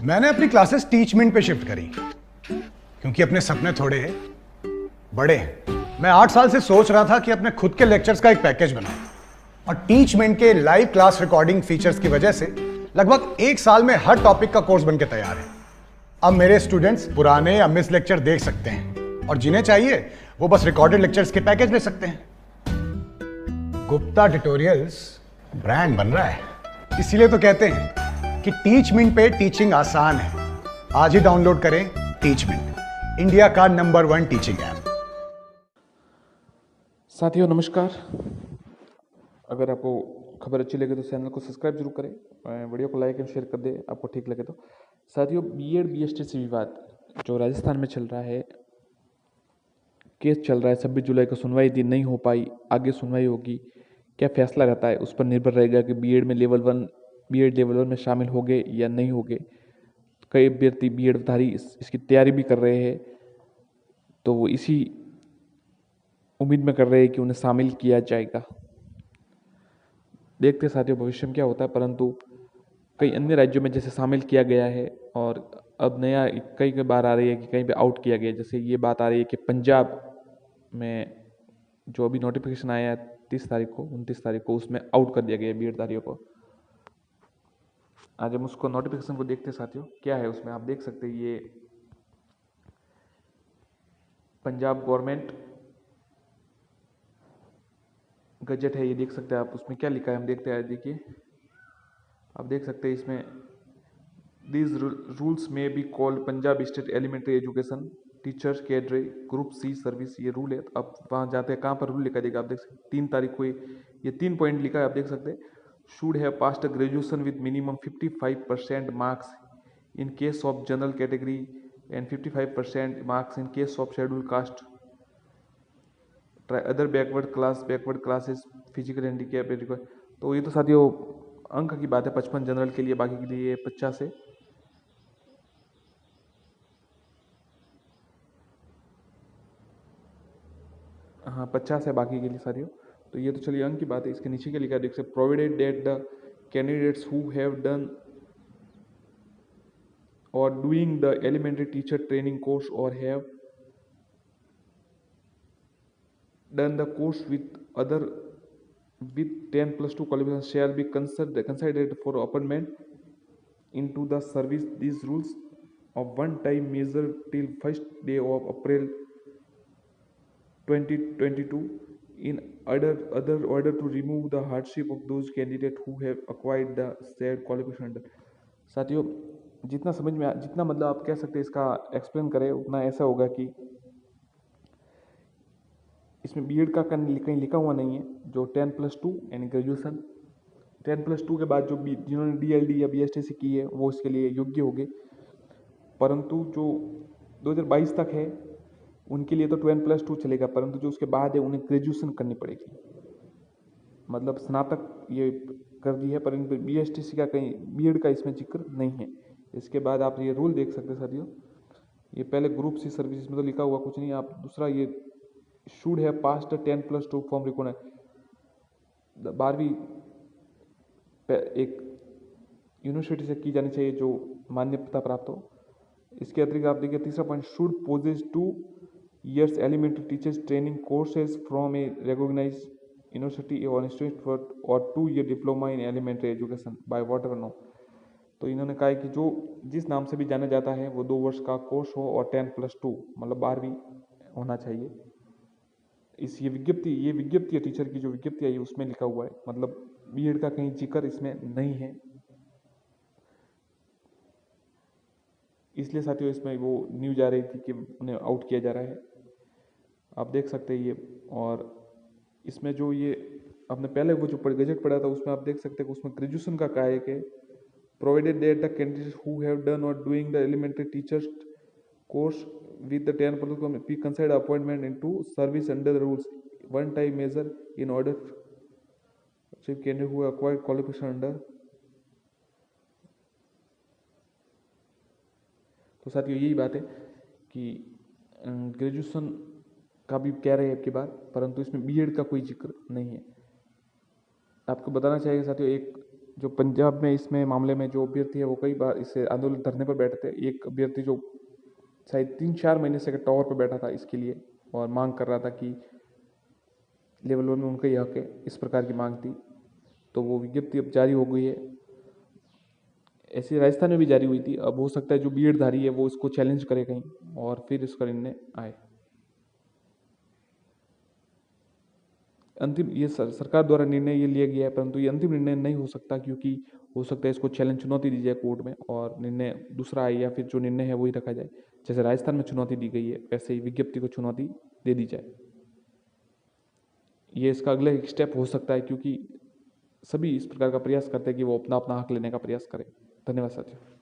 मैंने अपनी classes Teachmint पे शिफ्ट करी क्योंकि अपने सपने थोड़े बड़े हैं। मैं 8 साल से सोच रहा था कि अपने खुद के लेक्चर्स का एक पैकेज बनाऊं और टीचमेंट के लाइव क्लास रिकॉर्डिंग फीचर्स की वजह से लगभग 1 साल में हर टॉपिक का कोर्स बनके तैयार है। अब मेरे स्टूडेंट्स पुराने या मिस लेक्चर देख सकते हैं और जिन्हें चाहिए वो बस रिकॉर्डेड लेक्चर्स के पैकेज ले सकते हैं। गुप्ता ट्यूटोरियल्स ब्रांड बन रहा है, इसीलिए तो कहते हैं कि टीचमेंट पे टीचिंग आसान है। आज ही डाउनलोड करें टीचमेंट, इंडिया का नंबर 1 टीचिंग ऐप। साथियों नमस्कार। अगर आपको खबर अच्छी लगे तो चैनल को सब्सक्राइब जरूर करें, वीडियो को लाइक एंड शेयर कर दें आपको ठीक लगे तो। साथियों, बीएड बीएसटीसी विवाद जो राजस्थान में चल रहा है, केस चल रहा है, 26 जुलाई को सुनवाई थी, नहीं हो पाई, आगे सुनवाई होगी, क्या फैसला रहता है उस पर निर्भर रहेगा कि बीएड में बीएड लेवल 1 में शामिल हो गए या नहीं हो गए। कई अभ्यर्थी बीएडधारी इसकी तैयारी भी कर रहे हैं, तो वो इसी उम्मीद में कर रहे हैं कि उन्हें शामिल किया जाएगा। देखते साथियों भविष्य में क्या होता है, परंतु कई अन्य राज्यों में जैसे शामिल किया गया है और अब नया कई बार आ रही है कि कहीं पे आउट किया गया। जैसे ये बात आ रही है कि पंजाब में जो अभी नोटिफिकेशन आया है 29 तारीख को उसमें आउट कर दिया गया बीएडधारियों को। आज हम उसको नोटिफिकेशन को देखते हैं साथियों, क्या है उसमें। आप देख सकते हैं ये पंजाब गवर्नमेंट गजट है, ये देख सकते हैं आप। उसमें क्या लिखा है हम देखते हैं। देखिए आप देख सकते हैं इसमें दीज रूल्स में be called Punjab state elementary education teachers cadre group C service, ये रूल है। अब वहाँ जाते हैं, कहाँ पर रूल लिखा देगा आप देख सकते हैं। 3 तारीख को ये 3 पॉइंट लिखा है, आप देख सकते हैं। Should have passed graduation with minimum 55% marks in case of general category and 55% marks in case of schedule caste, other backward classes, physical handicap. तो ये तो साथियों अंक की बात है। 55 जनरल के लिए, बाकी के लिए 50 है। हाँ 50 है बाकी के लिए साथियों। तो ये तो चलिए अंक की बात है। इसके नीचे क्या लिखा है देख सकते, provided that the candidates who have done or doing the elementary teacher training course or have done the course with 10+2 qualification shall be considered for appointment into the service. These rules of one time measure till first day of April 2022 in order to remove the hardship of those candidates who have acquired the said qualification. साथियों जितना समझ में जितना मतलब आप कह सकते हैं इसका एक्सप्लेन करें उतना ऐसा होगा कि इसमें बीएड का कहीं लिखा हुआ नहीं है। जो 10+2 यानी ग्रेजुएशन, 10+2 के बाद जो जिन्होंने डीएलडी या बीएसटीसी की है वो इसके लिए योग्य हो गए, परंतु जो 2022 तक है उनके लिए तो 10+2 चलेगा, परंतु जो उसके बाद है उन्हें ग्रेजुएशन करनी पड़ेगी। मतलब स्नातक ये कर दी है, परंतु बीएसटीसी का कहीं बीएड का इसमें जिक्र नहीं है। इसके बाद आप ये रूल देख सकते हैं साथियों। ये पहले ग्रुप सी सर्विस में तो लिखा हुआ कुछ नहीं। आप दूसरा ये should have passed 10+2 form record 12वीं एक यूनिवर्सिटी से की जानी चाहिए जो मान्यता प्राप्त हो। इसके अतिरिक्त आप देखिए तीसरा point, should possess 2 years elementary teachers training courses from a recognised university और इंस्टीट्यूट और 2 year diploma in elementary education by whatever no. तो इन्होंने कहा है कि जो जिस नाम से भी जाना जाता है वो 2 वर्ष का कोर्स हो और 10+2 मतलब 12वीं होना चाहिए। ये विज्ञप्ति है टीचर की, जो विज्ञप्ति आई उसमें लिखा हुआ है। मतलब बीएड का कहीं जिक्र इसमें नहीं है, इसलिए साथियों इसमें वो न्यूज आ रही थी कि उन्हें आउट किया जा रहा है। आप देख सकते हैं ये। और इसमें जो ये आपने पहले वो जो गजट पढ़ा था उसमें आप देख सकते हैं कि उसमें ग्रेजुएशन का कहा है कि provided that the candidates who have done और doing the elementary teachers course with the 10% be considered appointment into service under the rules one time measure in order to candidate who acquired qualification under। तो साथियों यही बात है कि graduation का भी कह रहे हैं आपकी बात, परंतु इसमें बीएड का कोई जिक्र नहीं है। आपको बताना चाहिए साथियों, एक जो पंजाब में इसमें मामले में जो अभ्यर्थी है वो कई बार इसे आंदोलन धरने पर बैठे थे। एक अभ्यर्थी जो शायद 3-4 महीने से टावर पर बैठा था इसके लिए और मांग कर रहा था कि लेवल 1 में उनका ही हक है, इस प्रकार की मांग थी। तो वो विज्ञप्ति अब जारी हो गई है। ऐसी राजस्थान में भी जारी हुई थी। अब हो सकता है जो बीएड धारी है वो इसको चैलेंज करे कहीं और फिर इसका निर्णय आए। अंतिम ये सरकार द्वारा निर्णय ये लिया गया है, परंतु ये अंतिम निर्णय नहीं हो सकता, क्योंकि हो सकता है इसको चुनौती दी जाए कोर्ट में और निर्णय दूसरा आए, या फिर जो निर्णय है वही रखा जाए। जैसे राजस्थान में चुनौती दी गई है वैसे ही विज्ञप्ति को चुनौती दे दी जाए। ये इसका अगला एक स्टेप हो सकता है, क्योंकि सभी इस प्रकार का प्रयास करते हैं कि वो अपना अपना हक लेने का प्रयास करें। धन्यवाद साथियों।